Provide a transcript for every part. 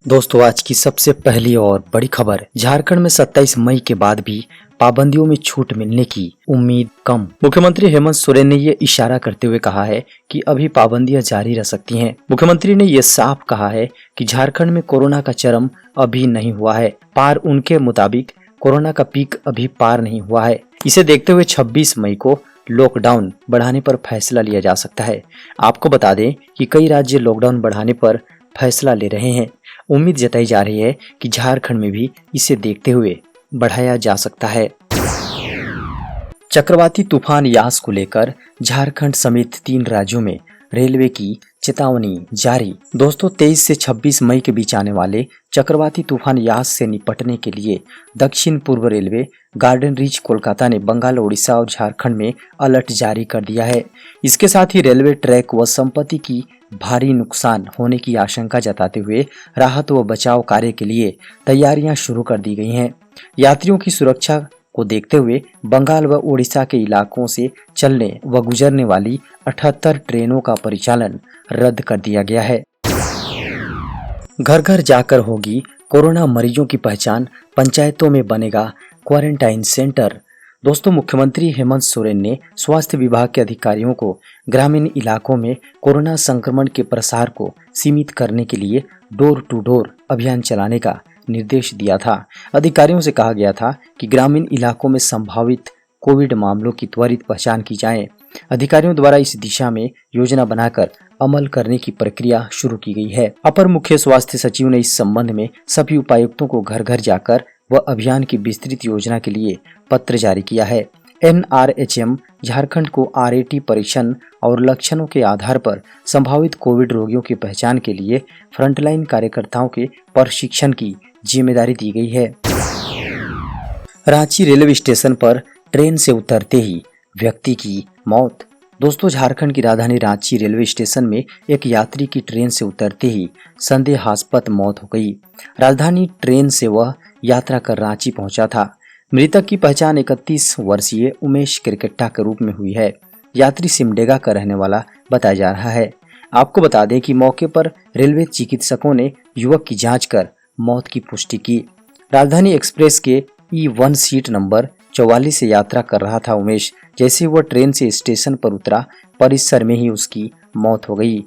दोस्तों आज की सबसे पहली और बड़ी खबर, झारखंड में 27 मई के बाद भी पाबंदियों में छूट मिलने की उम्मीद कम। मुख्यमंत्री हेमंत सोरेन ने ये इशारा करते हुए कहा है कि अभी पाबंदियां जारी रह सकती हैं। मुख्यमंत्री ने ये साफ कहा है कि झारखंड में कोरोना का चरम अभी नहीं हुआ है। उनके मुताबिक कोरोना का पीक अभी पार नहीं हुआ है। इसे देखते हुए 26 मई को लॉकडाउन बढ़ाने पर फैसला लिया जा सकता है। आपको बता दें कि कई राज्य लॉकडाउन बढ़ाने पर फैसला ले रहे हैं। उम्मीद जताई जा रही है कि झारखंड में भी इसे देखते हुए बढ़ाया जा सकता है। चक्रवाती तूफान यास को लेकर झारखंड समेत 3 राज्यों में रेलवे की चेतावनी जारी। दोस्तों 23 से 26 मई के बीच आने वाले चक्रवाती तूफान यास से निपटने के लिए दक्षिण पूर्व रेलवे गार्डन रीच कोलकाता ने बंगाल, उड़ीसा और झारखंड में अलर्ट जारी कर दिया है। इसके साथ ही रेलवे ट्रैक व संपत्ति की भारी नुकसान होने की आशंका जताते हुए राहत व बचाव कार्य के लिए तैयारियां शुरू कर दी गई हैं। यात्रियों की सुरक्षा को देखते हुए बंगाल व उड़ीसा के इलाकों से चलने व गुजरने वाली 78 ट्रेनों का परिचालन रद्द कर दिया गया है। घर घर जाकर होगी कोरोना मरीजों की पहचान, पंचायतों में बनेगा क्वारंटाइन सेंटर। दोस्तों मुख्यमंत्री हेमंत सोरेन ने स्वास्थ्य विभाग के अधिकारियों को ग्रामीण इलाकों में कोरोना संक्रमण के प्रसार को सीमित करने के लिए डोर टू डोर अभियान चलाने का निर्देश दिया था। अधिकारियों से कहा गया था कि ग्रामीण इलाकों में संभावित कोविड मामलों की त्वरित पहचान की जाए। अधिकारियों द्वारा इस दिशा में योजना बनाकर अमल करने की प्रक्रिया शुरू की गई है। अपर मुख्य स्वास्थ्य सचिव ने इस संबंध में सभी उपायुक्तों को घर घर जाकर व अभियान की विस्तृत योजना के लिए पत्र जारी किया है। NRHM झारखंड को RAT परीक्षण और लक्षणों के आधार पर संभावित कोविड रोगियों की पहचान के लिए फ्रंटलाइन कार्यकर्ताओं के प्रशिक्षण की जिम्मेदारी दी गई है। रांची रेलवे स्टेशन पर ट्रेन से उतरते ही व्यक्ति की मौत। दोस्तों झारखंड की राजधानी रांची रेलवे स्टेशन में एक यात्री की ट्रेन से उतरते ही संदेहास्पद मौत हो गई। राजधानी ट्रेन से वह यात्रा कर रांची पहुंचा था। मृतक की पहचान 31 वर्षीय उमेश क्रिकेट्टा के रूप में हुई है। यात्री सिमडेगा का रहने वाला बताया जा रहा है। आपको बता दें कि मौके पर रेलवे चिकित्सकों ने युवक की जांच कर मौत की पुष्टि की। राजधानी एक्सप्रेस के E1 सीट नंबर 44 से यात्रा कर रहा था उमेश। जैसे वह ट्रेन से स्टेशन पर उतरा, परिसर में ही उसकी मौत हो गई।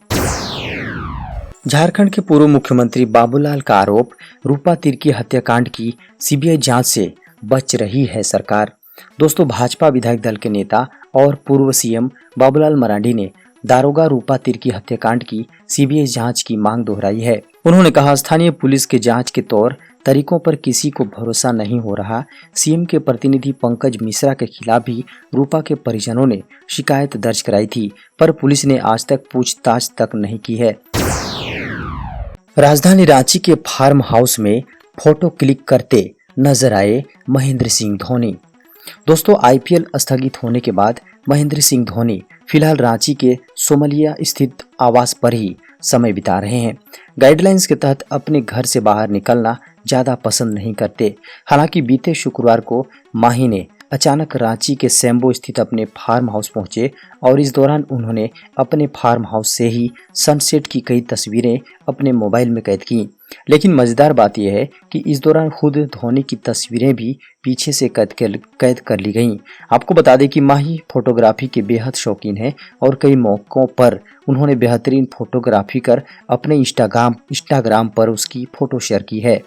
झारखंड के पूर्व मुख्यमंत्री बाबूलाल का आरोप, रूपा तिर्की हत्याकांड की CBI जांच से बच रही है सरकार। दोस्तों भाजपा विधायक दल के नेता और पूर्व CM बाबूलाल मरांडी ने दारोगा रूपा तिर्की हत्याकांड की CBI जांच की मांग दोहराई है। उन्होंने कहा, स्थानीय पुलिस के जांच के तौर तरीकों पर किसी को भरोसा नहीं हो रहा। CM के प्रतिनिधि पंकज मिश्रा के खिलाफ भी रूपा के परिजनों ने शिकायत दर्ज कराई थी, पर पुलिस ने आज तक पूछताछ तक नहीं की है। राजधानी रांची के फार्म हाउस में फोटो क्लिक करते नजर आए महेंद्र सिंह धोनी। दोस्तों IPL स्थगित होने के बाद महेंद्र सिंह धोनी फिलहाल रांची के सोमलिया स्थित आवास पर ही समय बिता रहे हैं। गाइडलाइंस के तहत अपने घर से बाहर निकलना ज्यादा पसंद नहीं करते। हालांकि बीते शुक्रवार को माही ने अचानक रांची के सैम्बो स्थित अपने फार्म हाउस पहुंचे और इस दौरान उन्होंने अपने फार्म हाउस से ही सनसेट की कई तस्वीरें अपने मोबाइल में कैद की। लेकिन मजेदार बात यह है कि इस दौरान खुद धोनी की तस्वीरें भी पीछे से कैद कर ली गईं। आपको बता दें कि माही फोटोग्राफी के बेहद शौकीन है और कई मौकों पर उन्होंने बेहतरीन फोटोग्राफी कर अपने इंस्टाग्राम पर उसकी फोटो शेयर की है।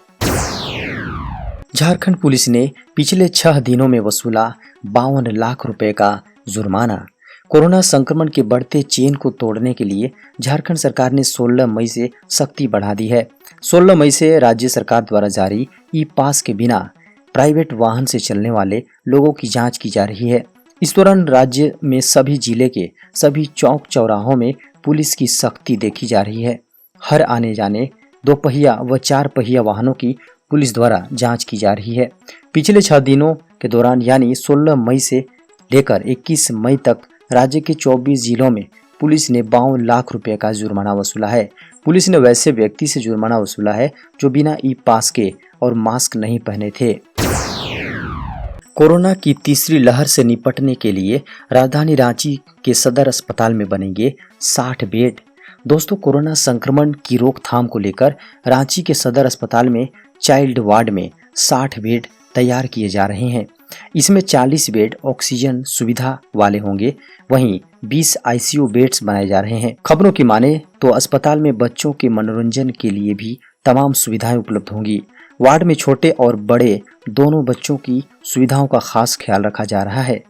झारखंड पुलिस ने पिछले 6 दिनों में वसूला 52 लाख रुपए का जुर्माना। कोरोना संक्रमण के बढ़ते चेन को तोड़ने के लिए झारखंड सरकार ने 16 मई से सख्ती बढ़ा दी है। 16 मई से राज्य सरकार द्वारा जारी ई-पास के बिना प्राइवेट वाहन से चलने वाले लोगों की जांच की जा रही है। इस दौरान राज्य में सभी जिले के सभी चौक चौराहों में पुलिस की सख्ती देखी जा रही है। हर आने जाने 2 पहिया व 4 पहिया वाहनों की पुलिस द्वारा जांच की जा रही है। पिछले 6 दिनों के दौरान यानी 16 मई से लेकर 21 मई तक राज्य के 24 जिलों में पुलिस ने 52 लाख रुपए का जुर्माना वसूला है। पुलिस ने वैसे व्यक्ति से जुर्माना वसूला है जो बिना ई-पास के और मास्क नहीं पहने थे। कोरोना की तीसरी लहर से निपटने के लिए राजधानी रांची के सदर अस्पताल में बनेंगे 60 बेड। दोस्तों, कोरोना संक्रमण की रोकथाम को लेकर रांची के सदर अस्पताल में चाइल्ड वार्ड में 60 बेड तैयार किए जा रहे हैं। इसमें 40 बेड ऑक्सीजन सुविधा वाले होंगे, वहीं 20 आईसीयू बेड्स बनाए जा रहे हैं। खबरों की माने तो अस्पताल में बच्चों के मनोरंजन के लिए भी तमाम सुविधाएं उपलब्ध होंगी। वार्ड में छोटे और बड़े दोनों बच्चों की सुविधाओं का खास ख्याल रखा जा रहा है।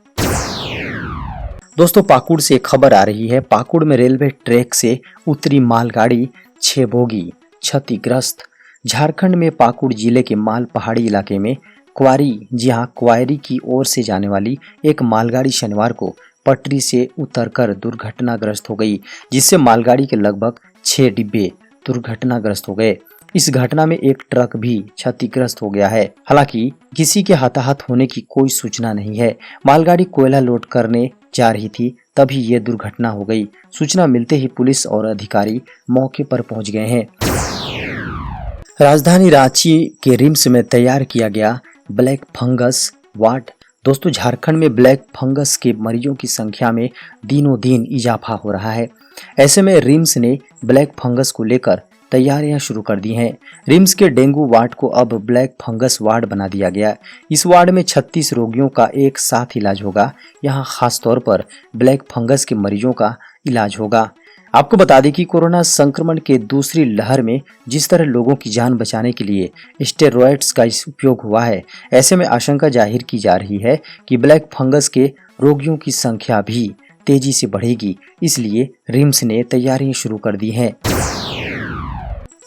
दोस्तों, पाकुड़ से एक खबर आ रही है। पाकुड़ में रेलवे ट्रैक से उतरी मालगाड़ी 6 बोगी क्षतिग्रस्त। झारखंड में पाकुड़ जिले के माल पहाड़ी इलाके में क्वारी की ओर से जाने वाली एक मालगाड़ी शनिवार को पटरी से उतरकर दुर्घटनाग्रस्त हो गई, जिससे मालगाड़ी के लगभग 6 डिब्बे दुर्घटनाग्रस्त हो गए। इस घटना में एक ट्रक भी क्षतिग्रस्त हो गया है। हालांकि किसी के हताहत होने की कोई सूचना नहीं है। मालगाड़ी कोयला लोड करने जा रही थी, तभी ये दुर्घटना हो गई। सूचना मिलते ही पुलिस और अधिकारी मौके पर पहुंच गए हैं। राजधानी रांची के रिम्स में तैयार किया गया ब्लैक फंगस वार्ड। दोस्तों, झारखंड में ब्लैक फंगस के मरीजों की संख्या में दिनों दिन इजाफा हो रहा है। ऐसे में रिम्स ने ब्लैक फंगस को लेकर तैयारियां शुरू कर दी हैं। रिम्स के डेंगू वार्ड को अब ब्लैक फंगस वार्ड बना दिया गया। इस वार्ड में 36 रोगियों का एक साथ इलाज होगा। यहाँ खास तौर पर ब्लैक फंगस के मरीजों का इलाज होगा। आपको बता दें कि कोरोना संक्रमण के दूसरी लहर में जिस तरह लोगों की जान बचाने के लिए स्टेरॉयड्स का उपयोग हुआ है, ऐसे में आशंका जाहिर की जा रही है कि ब्लैक फंगस के रोगियों की संख्या भी तेजी से बढ़ेगी। इसलिए रिम्स ने तैयारियां शुरू कर दी हैं।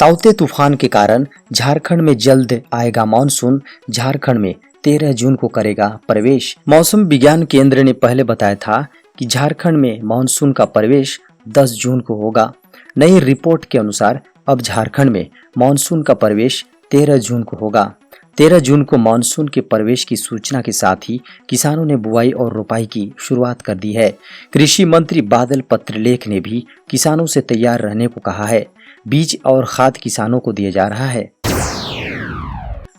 ताउते तूफान के कारण झारखंड में जल्द आएगा मानसून। झारखंड में 13 जून को करेगा प्रवेश। मौसम विज्ञान केंद्र ने पहले बताया था कि झारखंड में मानसून का प्रवेश 10 जून को होगा। नई रिपोर्ट के अनुसार अब झारखंड में मानसून का प्रवेश 13 जून को होगा। 13 जून को मानसून के प्रवेश की सूचना के साथ ही किसानों ने बुआई और रोपाई की शुरुआत कर दी है। कृषि मंत्री बादल पत्रलेख ने भी किसानों से तैयार रहने को कहा है। बीज और खाद किसानों को दिया जा रहा है।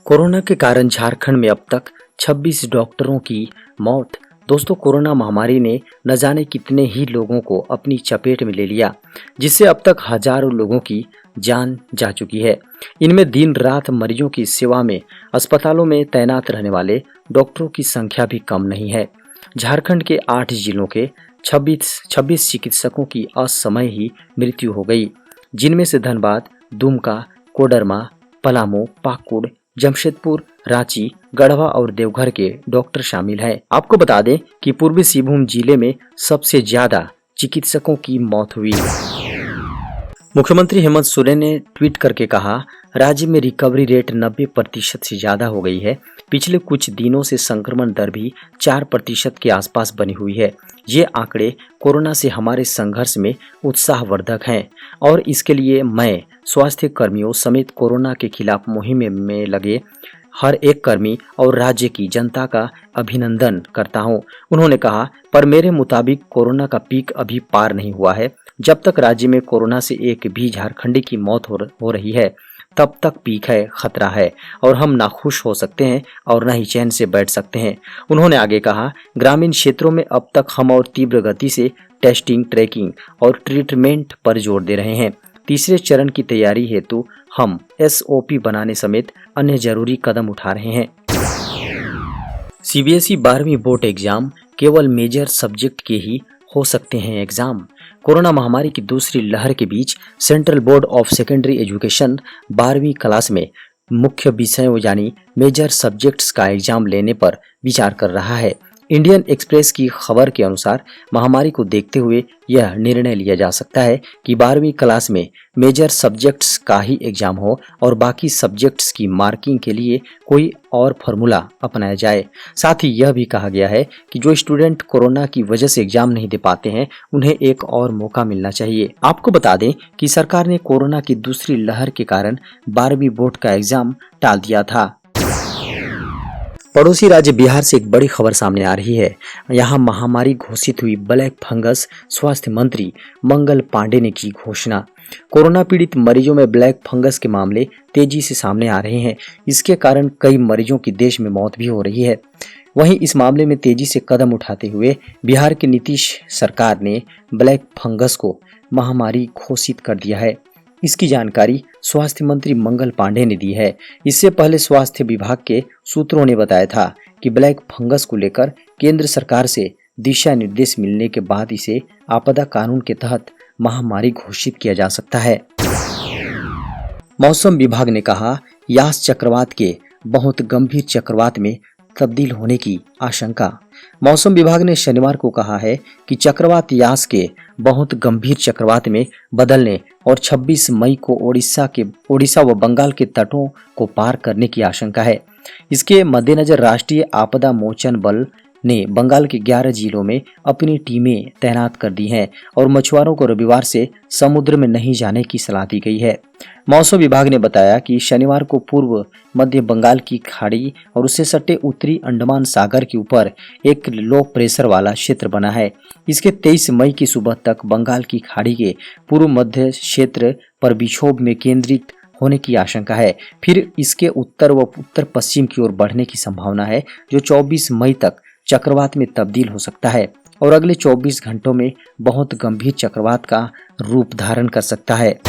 कोरोना के कारण झारखंड में अब तक 26 डॉक्टरों की मौत। दोस्तों, कोरोना महामारी ने न जाने कितने ही लोगों को अपनी चपेट में ले लिया, जिससे अब तक हजारों लोगों की जान जा चुकी है। इनमें दिन रात मरीजों की सेवा में अस्पतालों में तैनात रहने वाले डॉक्टरों की संख्या भी कम नहीं है। झारखंड के 8 जिलों के 26 चिकित्सकों की असमय ही मृत्यु हो गई, जिनमें से धनबाद, दुमका, कोडरमा, पलामू, पाकुड़, जमशेदपुर, रांची, गढ़वा और देवघर के डॉक्टर शामिल हैं। आपको बता दें कि पूर्वी सिंहभूम जिले में सबसे ज्यादा चिकित्सकों की मौत हुई। मुख्यमंत्री हेमंत सोरेन ने ट्वीट करके कहा, राज्य में रिकवरी रेट 90% से ज्यादा हो गई है। पिछले कुछ दिनों से संक्रमण दर भी 4% के आसपास बनी हुई है। ये आंकड़े कोरोना से हमारे संघर्ष में उत्साहवर्धक हैं और इसके लिए मैं स्वास्थ्य कर्मियों समेत कोरोना के खिलाफ मुहिम में लगे हर एक कर्मी और राज्य की जनता का अभिनंदन करता हूं। उन्होंने कहा, पर मेरे मुताबिक कोरोना का पीक अभी पार नहीं हुआ है। जब तक राज्य में कोरोना से एक भी झारखंडी की मौत हो रही है, तब तक पीक है, खतरा है और हम ना खुश हो सकते हैं और न ही चैन से बैठ सकते हैं। उन्होंने आगे कहा, ग्रामीण क्षेत्रों में अब तक हम और तीव्र गति से टेस्टिंग, ट्रैकिंग और ट्रीटमेंट पर जोर दे रहे हैं। तीसरे चरण की तैयारी हेतु हम SOP बनाने समेत अन्य जरूरी कदम उठा रहे हैं। CBSE 12वीं बोर्ड एग्जाम केवल मेजर सब्जेक्ट के ही हो सकते हैं एग्जाम। कोरोना महामारी की दूसरी लहर के बीच central board of secondary education 12वीं क्लास में मुख्य विषयों यानी मेजर सब्जेक्ट्स का एग्जाम लेने पर विचार कर रहा है। इंडियन एक्सप्रेस की खबर के अनुसार महामारी को देखते हुए यह निर्णय लिया जा सकता है कि 12वीं क्लास में मेजर सब्जेक्ट्स का ही एग्जाम हो और बाकी सब्जेक्ट्स की मार्किंग के लिए कोई और फॉर्मूला अपनाया जाए। साथ ही यह भी कहा गया है कि जो स्टूडेंट कोरोना की वजह से एग्जाम नहीं दे पाते हैं, उन्हें एक और मौका मिलना चाहिए। आपको बता दें कि सरकार ने कोरोना की दूसरी लहर के कारण 12वीं बोर्ड का एग्जाम टाल दिया था। पड़ोसी राज्य बिहार से एक बड़ी खबर सामने आ रही है। यहाँ महामारी घोषित हुई ब्लैक फंगस। स्वास्थ्य मंत्री मंगल पांडे ने की घोषणा। कोरोना पीड़ित मरीजों में ब्लैक फंगस के मामले तेजी से सामने आ रहे हैं। इसके कारण कई मरीजों की देश में मौत भी हो रही है। वहीं इस मामले में तेजी से कदम उठाते हुए बिहार की नीतीश सरकार ने ब्लैक फंगस को महामारी घोषित कर दिया है। इसकी जानकारी स्वास्थ्य मंत्री मंगल पांडे ने दी है। इससे पहले स्वास्थ्य विभाग के सूत्रों ने बताया था कि ब्लैक फंगस को लेकर केंद्र सरकार से दिशा निर्देश मिलने के बाद इसे आपदा कानून के तहत महामारी घोषित किया जा सकता है। मौसम विभाग ने कहा, यास चक्रवात के बहुत गंभीर चक्रवात में तब्दील होने की आशंका। मौसम विभाग ने शनिवार को कहा है कि चक्रवात यास के बहुत गंभीर चक्रवात में बदलने और 26 मई को ओडिशा व बंगाल के तटों को पार करने की आशंका है। इसके मद्देनजर राष्ट्रीय आपदा मोचन बल ने बंगाल के 11 जिलों में अपनी टीमें तैनात कर दी हैं और मछुआरों को रविवार से समुद्र में नहीं जाने की सलाह दी गई है। मौसम विभाग ने बताया कि शनिवार को पूर्व मध्य बंगाल की खाड़ी और उससे सटे उत्तरी अंडमान सागर के ऊपर एक लो प्रेशर वाला क्षेत्र बना है। इसके 23 मई की सुबह तक बंगाल की खाड़ी के पूर्व मध्य क्षेत्र पर विक्षोभ में केंद्रित होने की आशंका है। फिर इसके उत्तर व उत्तर पश्चिम की ओर बढ़ने की संभावना है, जो 24 मई तक चक्रवात में तब्दील हो सकता है और अगले 24 घंटों में बहुत गंभीर चक्रवात का रूप धारण कर सकता है।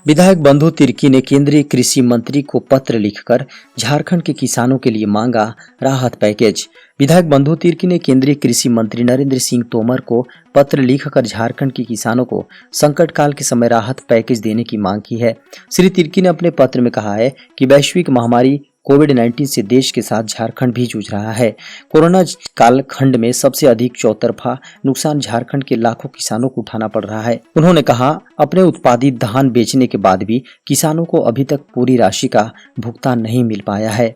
विधायक बंधु तिर्की ने केंद्रीय कृषि मंत्री को पत्र लिखकर झारखंड के किसानों के लिए मांगा राहत पैकेज। विधायक बंधु तिर्की ने केंद्रीय कृषि मंत्री नरेंद्र सिंह तोमर को पत्र लिखकर झारखंड के किसानों को संकट काल के समय राहत पैकेज देने की मांग की है। श्री तिर्की ने अपने पत्र में कहा है कि वैश्विक महामारी कोविड-19 से देश के साथ झारखंड भी जूझ रहा है। कोरोना काल खंड में सबसे अधिक चौतरफा नुकसान झारखंड के लाखों किसानों को उठाना पड़ रहा है। उन्होंने कहा, अपने उत्पादित धान बेचने के बाद भी किसानों को अभी तक पूरी राशि का भुगतान नहीं मिल पाया है।